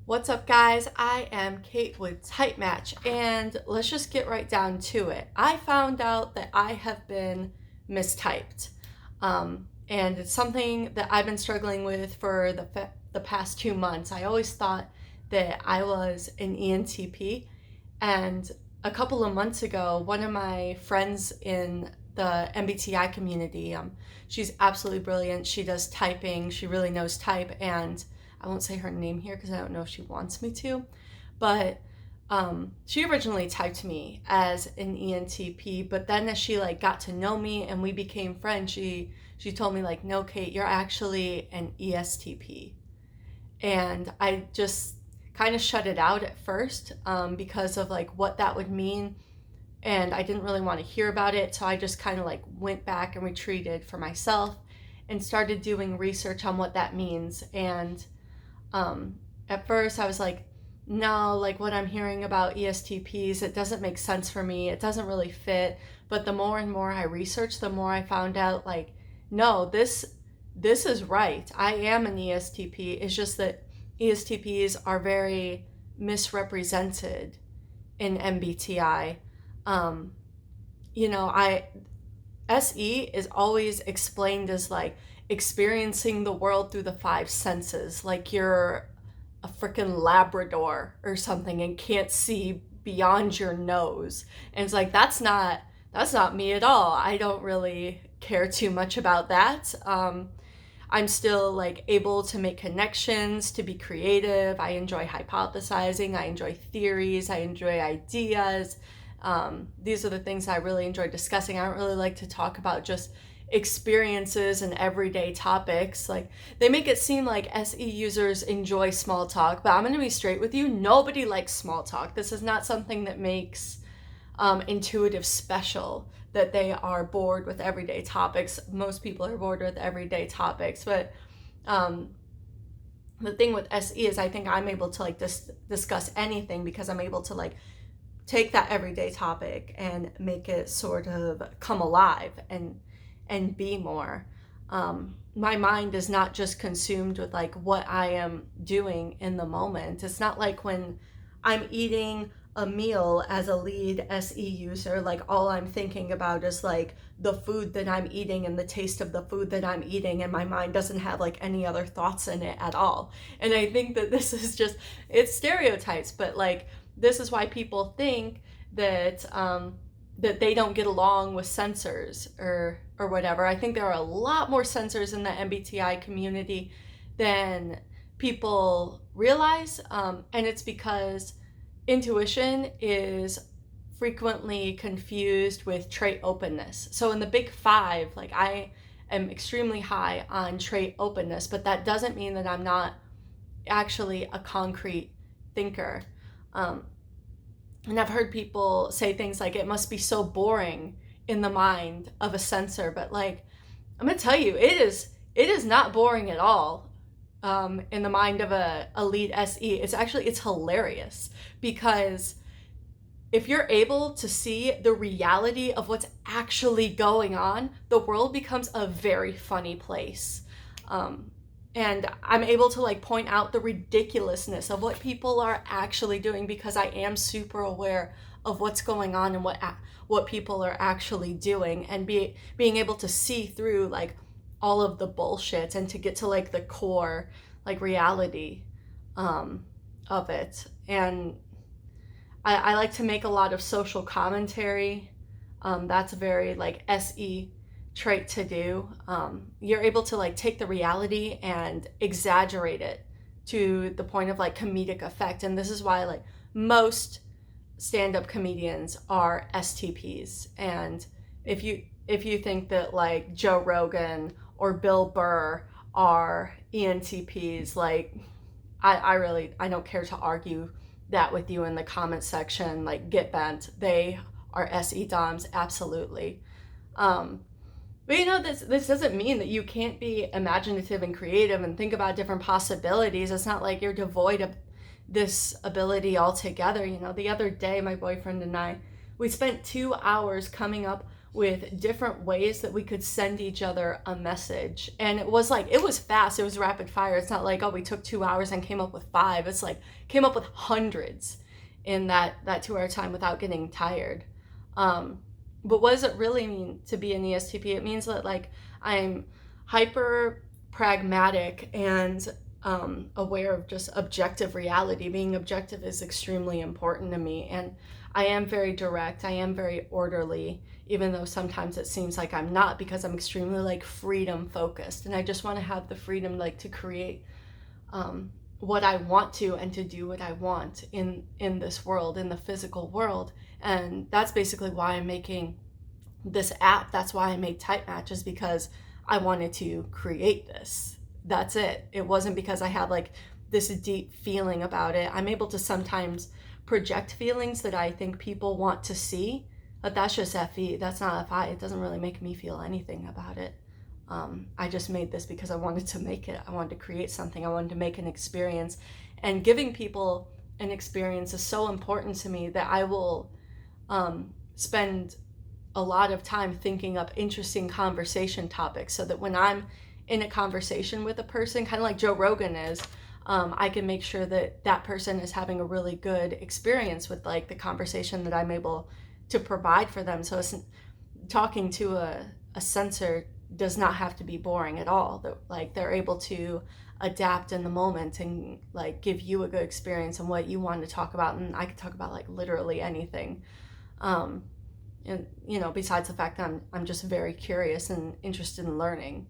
What's up, guys? I am Kate with TypeMatch, and let's just get right down to it. I found out that I have been mistyped, and it's something that I've been struggling with for the past 2 months. I always thought that I was an ENTP, and a couple of months ago, one of my friends in the MBTI community, she's absolutely brilliant. She does typing. She really knows type, and I won't say her name here because I don't know if she wants me to, but she originally typed me as an ENTP, but then as she got to know me and we became friends, she told me no, Kate, you're actually an ESTP, and I just kind of shut it out at first because of what that would mean, and I didn't really want to hear about it, so I just kind of went back and retreated for myself and started doing research on what that means. And at first I was no, what I'm hearing about ESTPs, it doesn't make sense for me. It doesn't really fit. But the more and more I researched, the more I found out no, this is right. I am an ESTP. It's just that ESTPs are very misrepresented in MBTI. SE is always explained as experiencing the world through the five senses, like you're a freaking Labrador or something and can't see beyond your nose. And it's that's not me at all. I don't really care too much about that. I'm still able to make connections, to be creative. I enjoy hypothesizing. I enjoy theories. I enjoy ideas. These are the things I really enjoy discussing. I don't really like to talk about just experiences and everyday topics. They make it seem like SE users enjoy small talk, but I'm going to be straight with you. Nobody likes small talk. This is not something that makes intuitive special, that they are bored with everyday topics. Most people are bored with everyday topics, but the thing with SE is I think I'm able to discuss anything because I'm able to take that everyday topic and make it sort of come alive and be more. My mind is not just consumed with what I am doing in the moment. It's not like when I'm eating a meal as a lead SE user, all I'm thinking about is the food that I'm eating and the taste of the food that I'm eating, and my mind doesn't have any other thoughts in it at all. And I think that this is just, it's stereotypes, but this is why people think that that they don't get along with censors or whatever. I think there are a lot more censors in the MBTI community than people realize, and it's because intuition is frequently confused with trait openness. So in the big five, I am extremely high on trait openness, but that doesn't mean that I'm not actually a concrete thinker. And I've heard people say things like it must be so boring in the mind of a censor, but I'm gonna tell you, it is not boring at all. In the mind of a lead SE, it's hilarious, because if you're able to see the reality of what's actually going on, the world becomes a very funny place. And I'm able to point out the ridiculousness of what people are actually doing, because I am super aware of what's going on and what people are actually doing, and being able to see through all of the bullshit and to get to the core reality of it. And I like to make a lot of social commentary. That's a very SE trait to do. You're able to take the reality and exaggerate it to the point of comedic effect. And this is why most stand-up comedians are STPs. And if you think that Joe Rogan or Bill Burr are ENTPs, I don't care to argue that with you in the comment section. Get bent. They are SE DOMs, absolutely. But this doesn't mean that you can't be imaginative and creative and think about different possibilities. It's not like you're devoid of this ability altogether. The other day, my boyfriend and I, we spent 2 hours coming up with different ways that we could send each other a message. And it was fast, it was rapid fire. It's not like, oh, we took 2 hours and came up with 5. It's like came up with hundreds in that 2-hour time without getting tired. But what does it really mean to be an ESTP? It means that like I'm hyper pragmatic and aware of just objective reality. Being objective is extremely important to me, and I am very direct. I am very orderly, even though sometimes it seems like I'm not, because I'm extremely like freedom focused, and I just want to have the freedom like to create what I want to and to do what I want in this world, in the physical world. And that's basically why I'm making this app. That's why I made TypeMatch, is because I wanted to create this. That's it. It wasn't because I had like this deep feeling about it. I'm able to sometimes project feelings that I think people want to see, but that's just FE. That's not FI. It doesn't really make me feel anything about it. I just made this because I wanted to make it. I wanted to create something. I wanted to make an experience. And giving people an experience is so important to me that I will spend a lot of time thinking up interesting conversation topics, so that when I'm in a conversation with a person, kind of like Joe Rogan is, I can make sure that that person is having a really good experience with like the conversation that I'm able to provide for them. So it's, talking to a sensor does not have to be boring at all. Like they're able to adapt in the moment and like give you a good experience on what you want to talk about, and I could talk about like literally anything. And you know, besides the fact that I'm just very curious and interested in learning.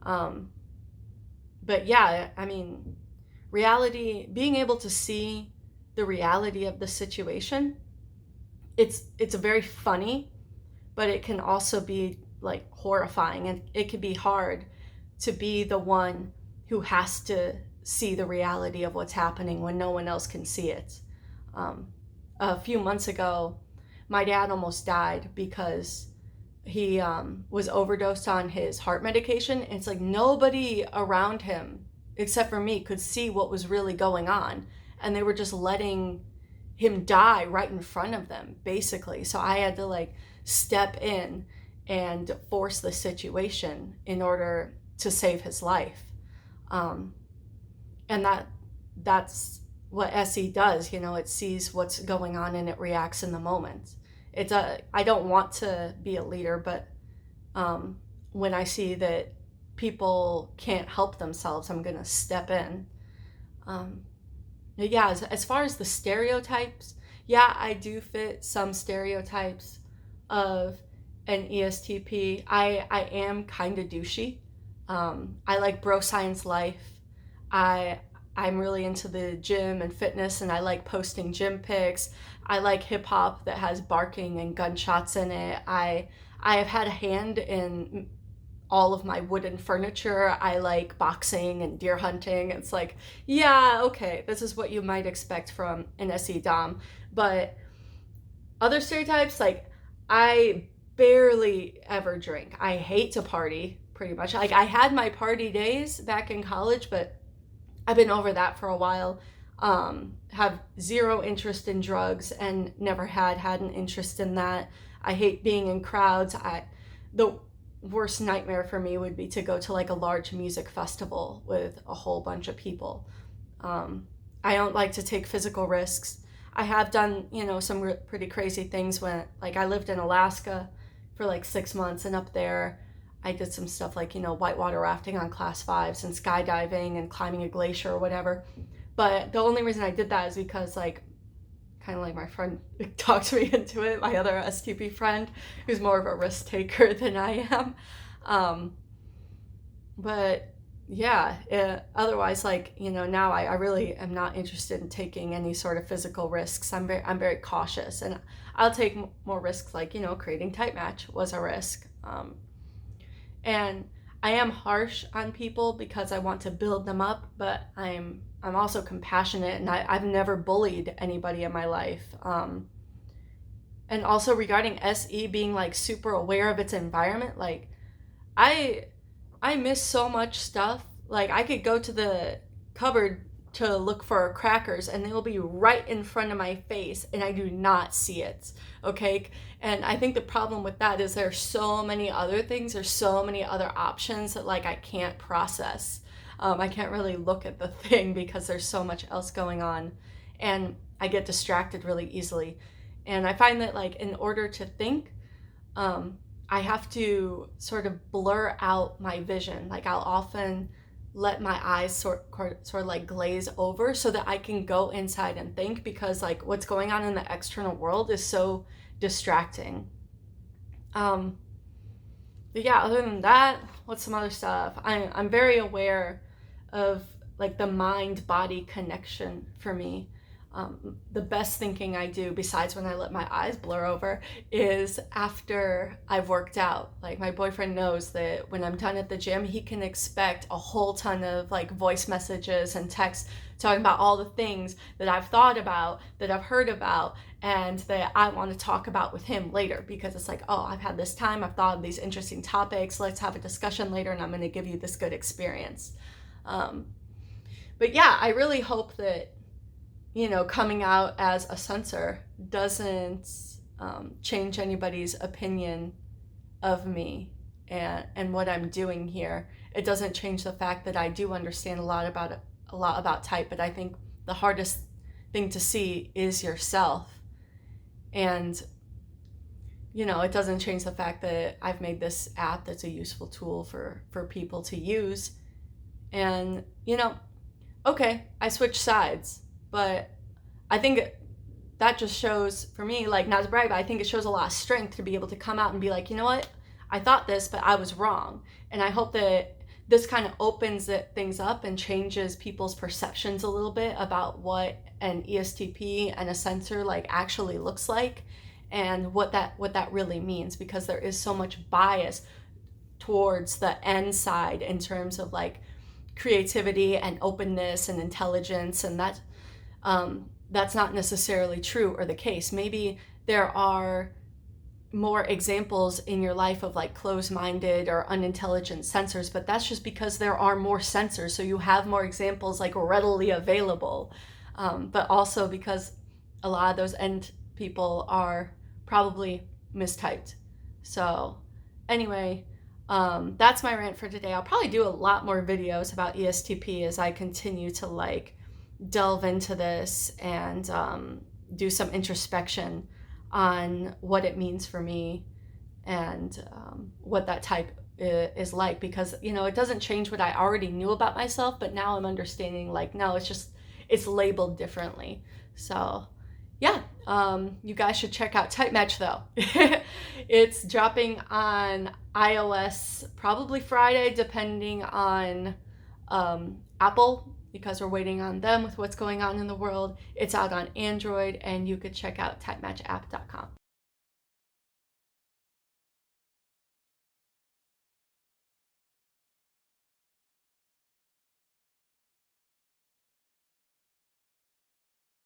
But yeah, I mean, reality, being able to see the reality of the situation, it's a very funny, but it can also be like horrifying, and it can be hard to be the one who has to see the reality of what's happening when no one else can see it. A few months ago, my dad almost died because he was overdosed on his heart medication. And it's like nobody around him, except for me, could see what was really going on. And they were just letting him die right in front of them, basically. So I had to like step in and force the situation in order to save his life. And that's what SE does, you know, it sees what's going on and it reacts in the moment. I don't want to be a leader, but when I see that people can't help themselves, I'm going to step in. Yeah, as far as the stereotypes, yeah, I do fit some stereotypes of an ESTP. I am kind of douchey. I like bro science life. I'm really into the gym and fitness, and I like posting gym pics. I like hip hop that has barking and gunshots in it. I have had a hand in all of my wooden furniture. I like boxing and deer hunting. It's like, yeah, okay, this is what you might expect from an SE Dom. But other stereotypes, like I barely ever drink. I hate to party, pretty much. Like I had my party days back in college, but I've been over that for a while. Have zero interest in drugs and never had an interest in that. I hate being in crowds. The worst nightmare for me would be to go to like a large music festival with a whole bunch of people. I don't like to take physical risks. I have done, you know, some pretty crazy things when, like, I lived in Alaska for like 6 months, and up there I did some stuff like, you know, whitewater rafting on class 5s and skydiving and climbing a glacier or whatever. But the only reason I did that is because, like, kind of like my friend talked me into it, my other STP friend, who's more of a risk taker than I am. But yeah, otherwise, like, you know, now I really am not interested in taking any sort of physical risks. I'm very cautious, and I'll take more risks, like, you know, creating TypeMatch was a risk. And I am harsh on people because I want to build them up, but I'm also compassionate, and I've never bullied anybody in my life. And also regarding SE being like super aware of its environment, like I miss so much stuff. Like I could go to the cupboard to look for crackers and they will be right in front of my face and I do not see it. Okay. And I think the problem with that is there's so many other things, there's so many other options that like I can't process. I can't really look at the thing because there's so much else going on and I get distracted really easily. And I find that like in order to think, I have to sort of blur out my vision. Like I'll often let my eyes sort of like glaze over so that I can go inside and think, because like what's going on in the external world is so distracting. But yeah, other than that, what's some other stuff? I'm very aware of like the mind-body connection for me. The best thinking I do, besides when I let my eyes blur over, is after I've worked out. Like my boyfriend knows that when I'm done at the gym, he can expect a whole ton of like voice messages and texts talking about all the things that I've thought about, that I've heard about, and that I want to talk about with him later, because it's like, oh, I've had this time, I've thought of these interesting topics, let's have a discussion later and I'm going to give you this good experience. But yeah, I really hope that, you know, coming out as a censor doesn't change anybody's opinion of me and what I'm doing here. It doesn't change the fact that I do understand a lot about type, but I think the hardest thing to see is yourself. And, you know, it doesn't change the fact that I've made this app that's a useful tool for people to use. And, you know, okay, I switched sides. But I think that just shows, for me, like, not to brag, but I think it shows a lot of strength to be able to come out and be like, you know what, I thought this, but I was wrong. And I hope that this kind of opens things up and changes people's perceptions a little bit about what an ESTP and a censor like actually looks like, and what that really means, because there is so much bias towards the N side in terms of like creativity and openness and intelligence, and that's not necessarily true or the case. Maybe there are more examples in your life of like closed-minded or unintelligent censors, but that's just because there are more censors, so you have more examples like readily available. But also because a lot of those end people are probably mistyped. So anyway, that's my rant for today. I'll probably do a lot more videos about ESTP as I continue to like delve into this and do some introspection on what it means for me and what that type is like, because, you know, it doesn't change what I already knew about myself, but now I'm understanding like, no, it's labeled differently. So yeah, you guys should check out TypeMatch though. It's dropping on iOS probably Friday, depending on Apple, because we're waiting on them with what's going on in the world. It's out on Android, and you could check out typematchapp.com.